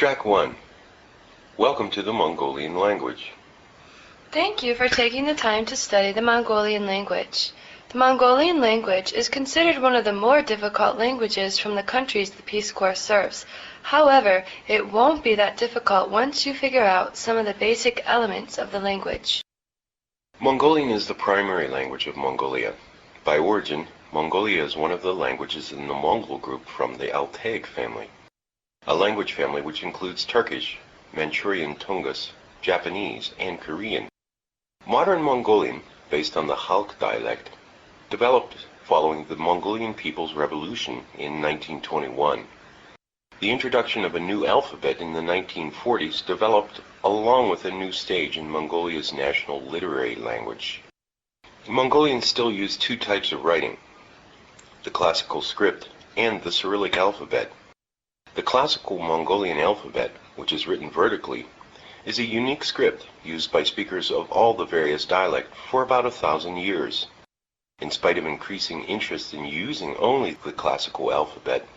Track 1. Welcome to the Mongolian language. Thank you for taking the time to study the Mongolian language. The Mongolian language is considered one of the more difficult languages from the countries the Peace Corps serves. However, it won't be that difficult once you figure out some of the basic elements of the language. Mongolian is the primary language of Mongolia. By origin, Mongolia is one of the languages in the Mongol group from the Altaic family, a language family which includes Turkish, Manchurian Tungus, Japanese, and Korean. Modern Mongolian, based on the Khalkh dialect, developed following the Mongolian People's Revolution in 1921. The introduction of a new alphabet in the 1940s developed along with a new stage in Mongolia's national literary language. Mongolians still use two types of writing, the classical script and the Cyrillic alphabet. The classical Mongolian alphabet, which is written vertically, is a unique script used by speakers of all the various dialects for about 1,000 years. In spite of increasing interest in using only the classical alphabet,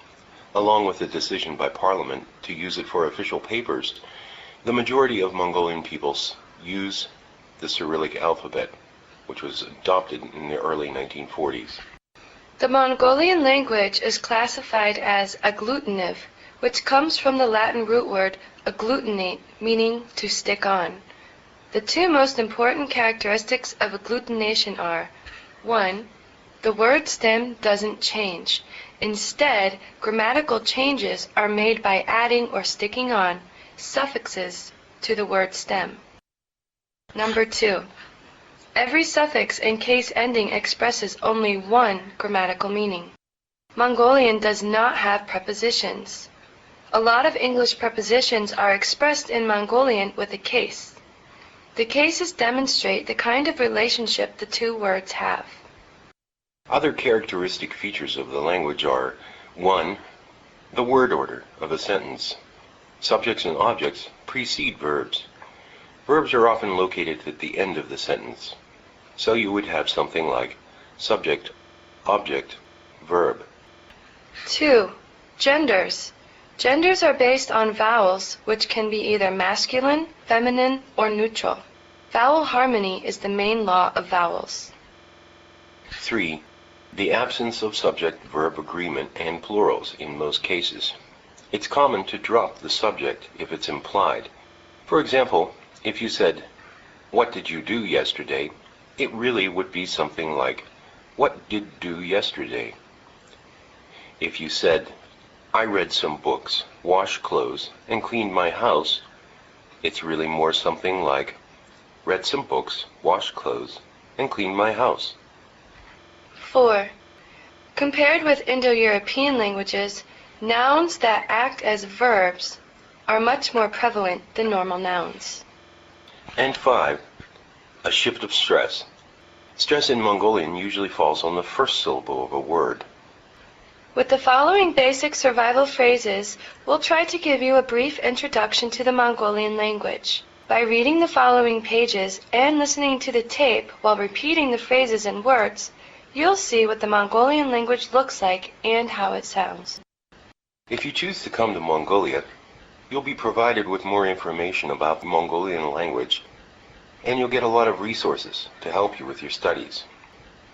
along with the decision by Parliament to use it for official papers, the majority of Mongolian peoples use the Cyrillic alphabet, which was adopted in the early 1940s. The Mongolian language is classified as agglutinative, which comes from the Latin root word agglutinate, meaning to stick on. The two most important characteristics of agglutination are: 1. The word stem doesn't change. Instead, grammatical changes are made by adding or sticking on suffixes to the word stem. Number 2. Every suffix and case ending expresses only one grammatical meaning. Mongolian does not have prepositions. A lot of English prepositions are expressed in Mongolian with a case. The cases demonstrate the kind of relationship the two words have. Other characteristic features of the language are: 1. The word order of a sentence. Subjects and objects precede verbs. Verbs are often located at the end of the sentence. So you would have something like subject, object, verb. 2. Genders. Genders are based on vowels, which can be either masculine, feminine, or neutral. Vowel harmony is the main law of vowels. 3. The absence of subject-verb agreement and plurals in most cases. It's common to drop the subject if it's implied. For example, if you said, "What did you do yesterday?" it really would be something like, "What did do yesterday?" If you said, "I read some books, washed clothes, and cleaned my house," it's really more something like, "Read some books, washed clothes, and cleaned my house." 4. Compared with Indo-European languages, nouns that act as verbs are much more prevalent than normal nouns. And 5. A shift of stress. Stress in Mongolian usually falls on the first syllable of a word. With the following basic survival phrases, we'll try to give you a brief introduction to the Mongolian language. By reading the following pages and listening to the tape while repeating the phrases and words, you'll see what the Mongolian language looks like and how it sounds. If you choose to come to Mongolia, you'll be provided with more information about the Mongolian language, and you'll get a lot of resources to help you with your studies.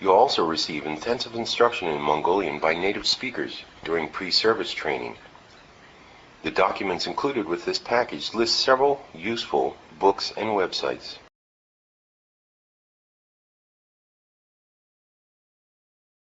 You'll also receive intensive instruction in Mongolian by native speakers during pre-service training. The documents included with this package list several useful books and websites.